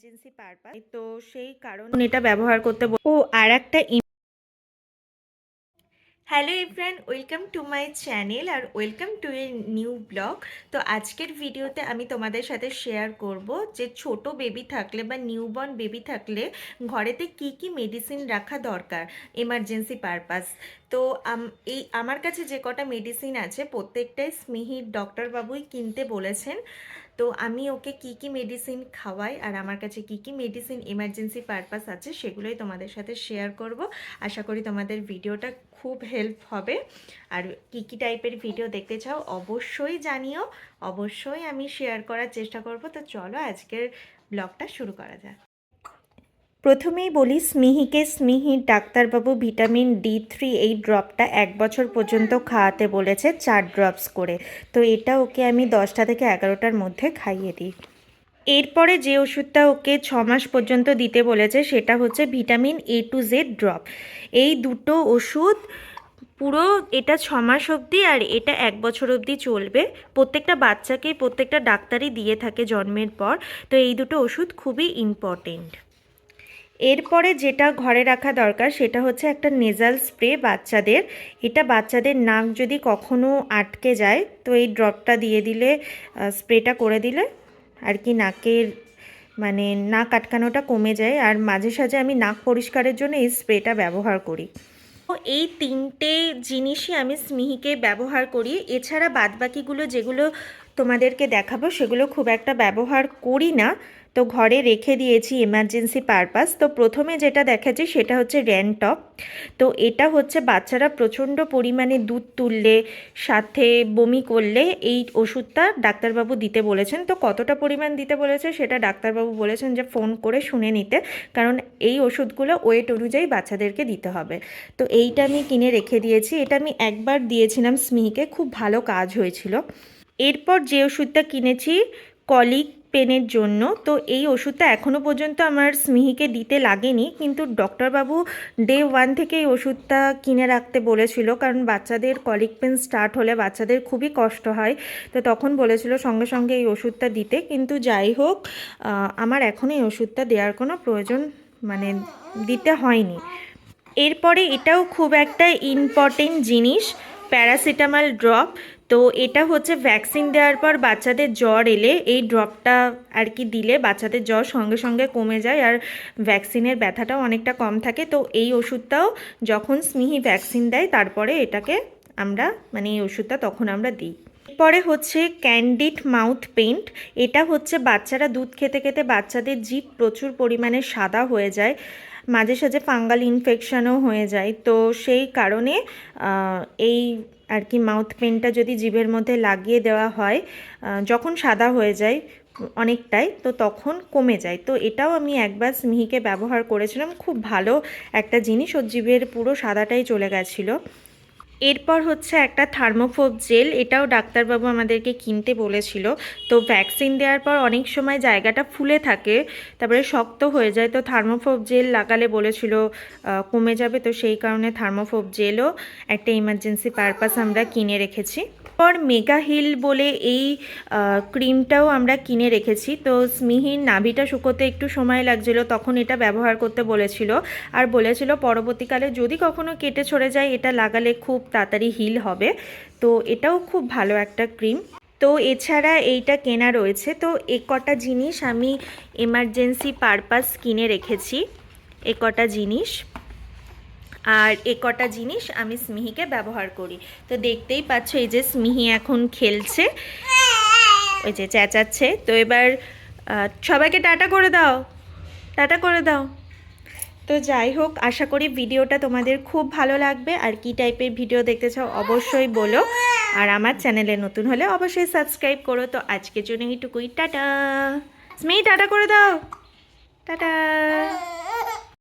Emergency purpose, তো সেই কারণে এটা ব্যবহার করতে ও আর একটা hello everyone, welcome to my channel আর welcome to a new blog. তো আজকের ভিডিওতে আমি তোমাদের সাথে শেয়ার করব যে ছোট বেবি থাকলে বা নিউবর্ন বেবি থাকলে ঘরেতে কি কি মেডিসিন রাখা দরকার এমার্জেন্সি পারপাস। তো এই আমার কাছে যে কটা মেডিসিন আছে প্রত্যেকটাই স্মিহির ডক্টরবাবুই কিনতে বলেছেন। তো আমি ওকে কি কি মেডিসিন খাওয়াই আর আমার কাছে কি কি মেডিসিন এমার্জেন্সি পারপাস আছে সেগুলোই তোমাদের সাথে শেয়ার করব। আশা করি তোমাদের ভিডিওটা খুব হেল্প হবে। আর কি কি টাইপের ভিডিও দেখতে চাও অবশ্যই জানিও, অবশ্যই আমি শেয়ার করার চেষ্টা করব। তো চলো আজকের ব্লগটা শুরু করা যাক। প্রথমেই বলি স্মিহিকে স্মিহির ডাক্তারবাবু ভিটামিন D3 এই ড্রপটা 1 বছর পর্যন্ত খাওয়াতে বলেছে 4 ড্রপস করে। তো এটা ওকে আমি 10টা থেকে 11টার মধ্যে খাইয়ে দিই। এরপরে যে ওষুধটা ওকে 6 মাস পর্যন্ত দিতে বলেছে সেটা হচ্ছে vitamin A to Z drop. এই দুটো ওষুধ পুরো এটা 6 মাস অবধি আর এটা 1 বছর অবধি চলবে। প্রত্যেকটা বাচ্চাকেই প্রত্যেকটা ডাক্তারই দিয়ে থাকে জন্মের পর। তো এই দুটো ওষুধ খুবই ইম্পর্টেন্ট। এরপরে যেটা ঘরে রাখা দরকার সেটা হচ্ছে একটা নেজাল স্প্রে বাচ্চাদের। এটা বাচ্চাদের নাক যদি কখনো আটকে যায় তো এই ড্রপটা দিয়ে দিলে, স্প্রেটা করে দিলে আর কি নাকের মানে নাক আটকানোটা কমে যায়। আর মাঝে সাঝে আমি নাক পরিষ্কারের জন্য এই স্প্রেটা ব্যবহার করি। তো এই 3টে জিনিসই আমি স্মিহিকে ব্যবহার করি। এছাড়া বাদবাকিগুলো যেগুলো তোমাদেরকে দেখাবো সেগুলো খুব একটা ব্যবহার করি না, তো ঘরে রেখে দিয়েছি এমার্জেন্সি পারপাস। তো প্রথমে যেটা দেখাচ্ছি সেটা হচ্ছে র্যানটপ। তো এটা হচ্ছে বাচ্চারা প্রচণ্ড পরিমাণে দুধ তুললে সাথে বমি করলে এই ওষুধটা ডাক্তারবাবু দিতে বলেছেন। তো কতটা পরিমাণ দিতে বলেছে সেটা ডাক্তারবাবু বলেছেন যে ফোন করে শুনে নিতে, কারণ এই ওষুধগুলো ওয়েট অনুযায়ী বাচ্চাদেরকে দিতে হবে। তো এইটা আমি কিনে রেখে দিয়েছি। এটা আমি একবার দিয়েছিলাম স্মিহিকে, খুব ভালো কাজ হয়েছিল। এরপর যে ওষুধটা কিনেছি কলিক পেনের জন্য, তো এই ওষুধটা এখনও পর্যন্ত আমার স্মিহিকে দিতে লাগেনি, কিন্তু ডক্টরবাবু ডে 1 থেকে এই ওষুধটা কিনে রাখতে বলেছিল, কারণ বাচ্চাদের কলিক পেন স্টার্ট হলে বাচ্চাদের খুবই কষ্ট হয়। তো তখন বলেছিল সঙ্গে সঙ্গে এই ওষুধটা দিতে, কিন্তু যাই হোক আমার এখন এই ওষুধটা দেওয়ার কোনো প্রয়োজন মানে দিতে হয়নি। এরপরে এটাও খুব একটা ইম্পর্টেন্ট জিনিস, প্যারাসিটামল ড্রপ। তো এটা হচ্ছে ভ্যাকসিন দেওয়ার পর বাচ্চাদের জ্বর এলে এই ড্রপটা আর কি দিলে বাচ্চাদের জ্বর সঙ্গে সঙ্গে কমে যায় আর ভ্যাকসিনের ব্যথাটাও অনেকটা কম থাকে। তো এই ওষুধটাও যখন স্মিহি ভ্যাকসিন দেয় তারপরে এটাকে আমরা মানে এই ওষুধটা তখন আমরা দিই। পরে হচ্ছে ক্যান্ডিড মাউথ পেইন্ট। এটা হচ্ছে বাচ্চারা দুধ খেতে খেতে বাচ্চাদের জিভ প্রচুর পরিমাণে সাদা হয়ে যায়, মাঝে সাঝে ফাঙ্গাল ইনফেকশনও হয়ে যায়। তো সেই কারণে এই আর কি মাউথ পেনটা যদি জিভের মধ্যে লাগিয়ে দেওয়া হয় যখন সাদা হয়ে যায় অনেকটাই, তো তখন কমে যায়। তো এটাও আমি একবার স্মিহিকে ব্যবহার করেছিলাম, খুব ভালো একটা জিনিস, ওর জিভের পুরো সাদাটাই চলে গেছিলো। এরপর হচ্ছে একটা থার্মোফোব জেল, এটাও ডাক্তারবাবু আমাদেরকে কিনতে বলেছিল। তো ভ্যাকসিন দেওয়ার পর অনেক সময় জায়গাটা ফুলে থাকে, তারপরে শক্ত হয়ে যায়, তো থার্মোফোব জেল লাগালে বলেছিল কমে যাবে। তো সেই কারণে থার্মোফোব জেলও একটা ইমার্জেন্সি পারপাস আমরা কিনে রেখেছি। পর মেগা হিল বলে এই ক্রিমটাও আমরা কিনে রেখেছি। তো স্মিহির নাভিটা শুকোতে একটু সময় লাগছিল, তখন এটা ব্যবহার করতে বলেছিল আর বলেছিল পরবর্তীকালে যদি কখনো কেটে ছড়ে যায় এটা লাগালে খুব তাড়াতাড়ি হিল হবে। তো এটাও খুব ভালো একটা ক্রিম। তো এছাড়া এইটা কেনা রয়েছে। তো এ কটা জিনিস আমি এমার্জেন্সি পারপাস কিনে রেখেছি, এ কটা জিনিস। আর এ কটা জিনিস আমি স্মিহিকে ব্যবহার করি। তো দেখতেই পাচ্ছ এই যে স্মিহি এখন খেলছে, ওই যে চেঁচাচ্ছে। তো এবার সবাইকে টাটা করে দাও, টাটা করে দাও। তো যাই হোক, আশা করি ভিডিওটা তোমাদের খুব ভালো লাগবে। আর কি টাইপের ভিডিও দেখতে চাও অবশ্যই বলো, আর আমার চ্যানেলে নতুন হলে অবশ্যই সাবস্ক্রাইব করো। তো আজকের জন্য এইটুকুই, টাটা। স্মিহি টাটা করে দাও, টাটা।